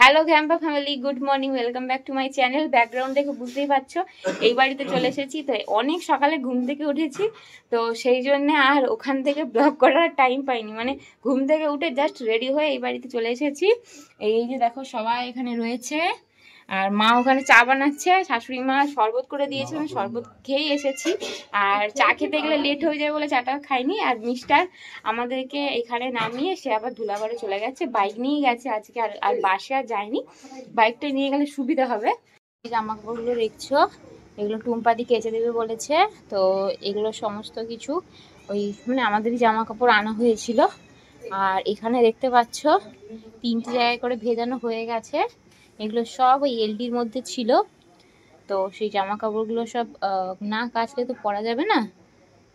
Hello গ্যাম্পা family, good morning, welcome back to my channel. Background দেখে বুঝতেই পারছো এই বাড়িতে চলে এসেছি। তো অনেক সকালে ঘুম থেকে উঠেছি, তো সেই জন্য আর ওখান থেকে ব্লগ করার টাইম পাইনি। মানে ঘুম থেকে উঠে জাস্ট রেডি হয়ে এই বাড়িতে চলে এসেছি। এই যে দেখো সবাই এখানে রয়েছে, আর মা ওখানে চা বানাচ্ছে, শাশুড়ি মা শরবত করে দিয়েছে, আমি শরবত খেয়েই এসেছি। আর চা খেতে গেলে লেট হয়ে যাবে বলে চাটা খাইনি। আর মিস্টার আমাদেরকে এখানে নামিয়ে সে আবার ধুলাগড়ে চলে গেছে, বাইক নিয়ে গেছে আজকে, আর বাসে আর যায়নি। বাইকটা নিয়ে গেলে সুবিধা হবে। এই জামা কাপড়গুলো দেখছো, এগুলো টুম্পাদি কেচে দেবে বলেছে। তো এগুলো সমস্ত কিছু ওই মানে আমাদেরই জামা কাপড় আনা হয়েছিল। আর এখানে দেখতে পাচ্ছ 3টে জায়গায় করে ভেজানো হয়ে গেছে। এগুলো সব ওই এলডির মধ্যে ছিল, তো সেই জামা কাপড়গুলো সব না কাচলে তো পরা যাবে না,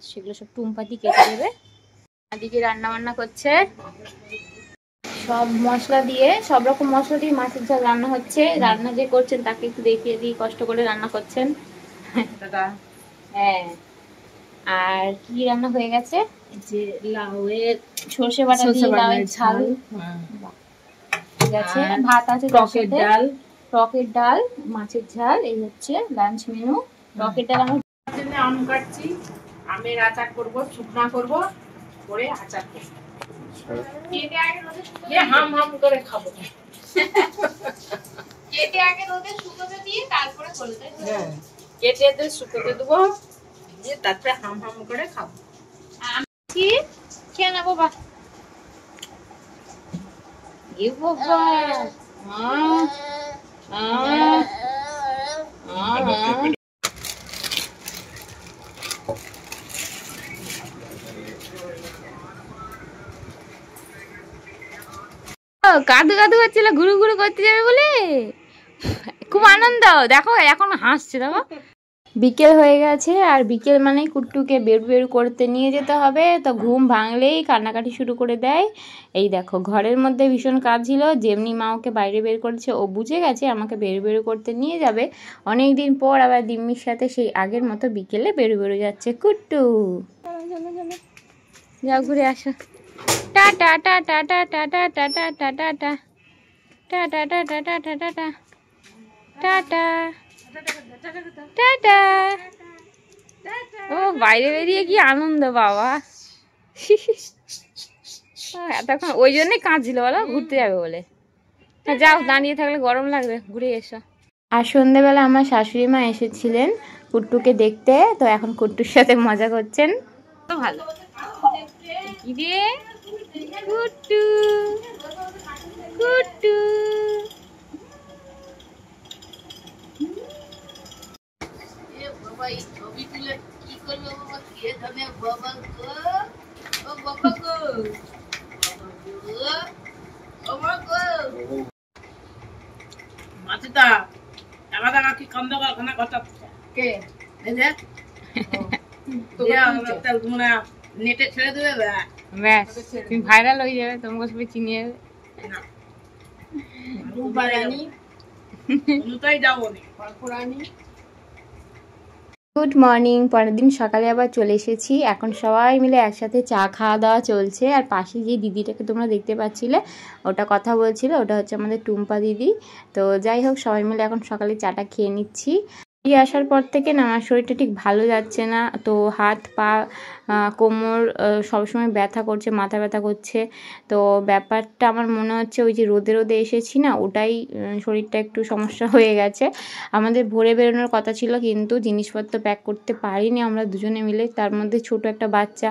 সেগুলো সব টুম্পাদি কেটে দেবে। এদিকে রান্না বান্না করছে, সব মশলা দিয়ে, সব রকম মশলা দিয়ে মাছের ঝাল রান্না হচ্ছে। রান্না যে করছেন তাকে একটু দেখিয়ে দিই, কষ্ট করে রান্না করছেন। হ্যাঁ, আর কি রান্না হয়ে গেছে? যে লাউয়ের সর্ষে বাটা দিয়ে লাউয়ের ঝাল, ঠিক আছে। ভাত আছে, টকের ডাল, টকের ডাল, মাছের ঝাল, এই হচ্ছে লাঞ্চ মেনু। টকের ডাল আমার জন্য আম কাটছি, আমের আচার করব, শুকনা করব, করে আচার করব। কেটে আগে রোদে শুকোতে হাম হাম করে খাবো। কেটে আগে রোদে শুকোতে দিয়ে তারপরে করলে, তাই তো? হ্যাঁ, কেটে দিয়ে শুকোতে দেবো, দিয়ে তারপরে হাম হাম করে খাবো। কি খেয়ে নেবো বা এ বাবা, কাদু কাদু হচ্ছিল, ঘুরু ঘুরু করতে যাবে বলে খুব আনন্দ। দেখো এখন হাসছে, দেখো। বিকেল হয়ে গেছে, আর বিকেল মানেই কুট্টুকে বের বের করতে নিয়ে যেতে হবে। তো ঘুম ভাঙলেই কান্নাকাটি শুরু করে দেয়। এই দেখো ঘরের মধ্যে ভীষণ কাজ ছিল, যেমনি মা ওকে বাইরে বের করেছে ও বুঝে গেছে আমাকে বের বের করতে নিয়ে যাবে। অনেক দিন পর আবার দিম্মির সাথে সেই আগের মতো বিকেলে বেরো বেরো যাচ্ছে কুট্টু। যাও ঘুরে আসো, টাটা টাটা টাটা টাটা টাটা টাটা টাটা টাটা টাটা টাটা টাটা টাটা। ও বাইরে বেরিয়ে কি আনন্দ বাবা, এতক্ষণ ওই জন্যই কাঁদছিল বলো, ঘুরতে যাবে বলে। যাও, দাঁড়িয়ে থাকলে গরম লাগবে, ঘুরে এসো। আর সন্ধ্যেবেলা আমার শাশুড়ি মা এসেছিলেন কুট্টুকে দেখতে, তো এখন কুট্টুর সাথে মজা করছেন। তো ভালো রে কুট্টু, কুট্টু ছবি তুলে কি করলো বাবা, কে জানে বাবা গো, ও বাবা গো, বাবা গো, মাছিটা টাকা টাকা কি কাম দাও খানা কথা কে এই যে তো একটা গুনা নেটে ছেড়ে দেবে, ব্যাস তুমি ভাইরাল হয়ে যাবে, তোমাকে সবাই চিনে যাবে। না রূপারানী অনুতাই যাবো না পরপুরানী। গুড মর্নিং, পরের দিন সকালে আবার চলে এসেছি। এখন সবাই মিলে একসাথে চা খাওয়া দাওয়া চলছে। আর পাশে যে দিদিটাকে তোমরা দেখতে পাচ্ছিলে, ওটা কথা বলছিল, ওটা হচ্ছে আমাদের টুম্পা দিদি। তো যাই হোক, সবাই মিলে এখন সকালে চাটা খেয়ে নিচ্ছি। এই আসার পর থেকে না আমার শরীরটা ঠিক ভালো যাচ্ছে না, তো হাত পা কোমর সবসময় ব্যথা করছে, মাথা ব্যথা করছে। তো ব্যাপারটা আমার মনে হচ্ছে ওই যে রোদে রোদে এসেছি না, ওটাই শরীরটা একটু সমস্যা হয়ে গেছে। আমাদের ভোরে বেরোনোর কথা ছিল, কিন্তু জিনিসপত্র প্যাক করতে পারিনি আমরা দুজনে মিলে, তার মধ্যে ছোট একটা বাচ্চা।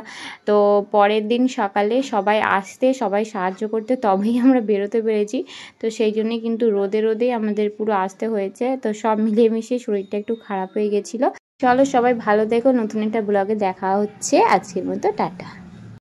তো পরের দিন সকালে সবাই আসতে, সবাই সাহায্য করতে, তবেই আমরা বেরোতে পেরেছি। তো সেই জন্যই কিন্তু রোদে রোদেই আমাদের পুরো আসতে হয়েছে। তো সব মিলিয়ে মিশিয়ে শরীরটা একটু খারাপ হয়ে গেছিলো। চলো সবাই ভালো থেকো, নতুন একটা ব্লগে দেখা হচ্ছে। আজকের মতো টাটা।